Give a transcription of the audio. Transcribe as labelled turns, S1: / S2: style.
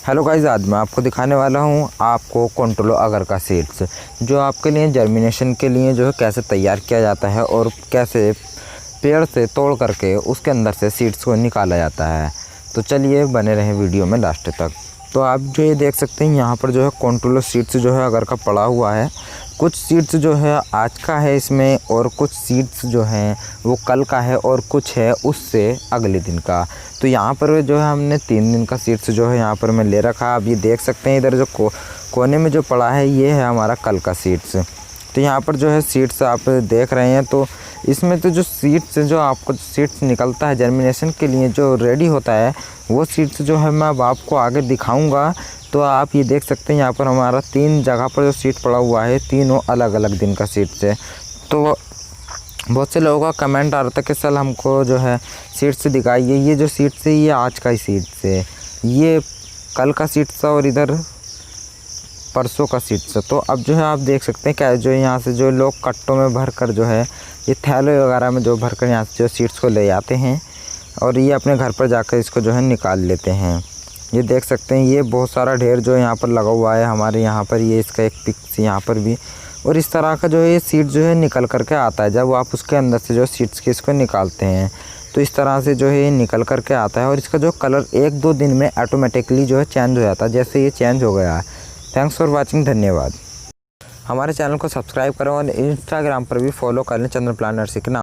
S1: Hello guys, आज मैं आपको दिखाने वाला हूँ आपको ग्रो अगर का सीड्स, जो आपके लिए जर्मिनेशन के लिए जो है कैसे तैयार किया जाता है और कैसे पेड़ से तोड़ करके उसके अंदर से सीड्स को निकाला जाता है। तो चलिए बने रहें वीडियो में लास्ट तक। तो आप जो ये देख सकते हैं यहाँ पर जो है ग्रो सीड्स जो है अगर का पड़ा हुआ है। कुछ सीड्स जो है आज का है इसमें और कुछ सीड्स जो हैं वो कल का है और कुछ है उससे अगले दिन का। तो यहाँ पर जो है हमने 3 दिन का सीड्स जो है यहाँ पर मैं ले रखा है। आप ये देख सकते हैं इधर जो कोने में जो पड़ा है ये है हमारा कल का सीड्स। तो यहाँ पर जो है सीड्स आप देख रहे हैं, तो इसमें तो जो सीड्स जो आपको सीड्स निकलता है जर्मिनेशन के लिए जो रेडी होता है वो सीड्स जो है मैं अब आपको आगे दिखाऊंगा। तो आप ये देख सकते हैं यहाँ पर हमारा 3 जगह पर जो सीड पड़ा हुआ है, तीनों अलग अलग दिन का सीड्स है। तो बहुत से लोगों का कमेंट आ रहा था कि सर हमको जो है सीड्स दिखाइए। ये जो सीड्स है ये आज का ही सीड्स है, ये कल का सीड्स था और इधर परसों का सीड्स है। तो अब जो है आप देख सकते हैं क्या जो यहाँ से जो लोग कट्टों में भर कर जो है ये थैले वगैरह में जो भर कर यहाँ से जो सीड्स को ले जाते हैं और ये अपने घर पर जाकर इसको जो है निकाल लेते हैं। ये देख सकते हैं ये बहुत सारा ढेर जो यहाँ पर लगा हुआ है हमारे यहाँ पर, ये इसका एक पिक्स यहाँ पर भी। और इस तरह का जो है ये सीड जो है निकल करके आता है। जब आप उसके अंदर से जो सीड्स के इसको निकालते हैं तो इस तरह से जो है ये निकल करके आता है और इसका जो कलर 1-2 दिन में ऑटोमेटिकली जो है चेंज हो जाता है, जैसे ये चेंज हो गया है। थैंक्स फॉर वाचिंग, धन्यवाद। हमारे चैनल को सब्सक्राइब करें और इंस्टाग्राम पर भी फॉलो कर लें चंदन प्लांट नर्सरी के नाम।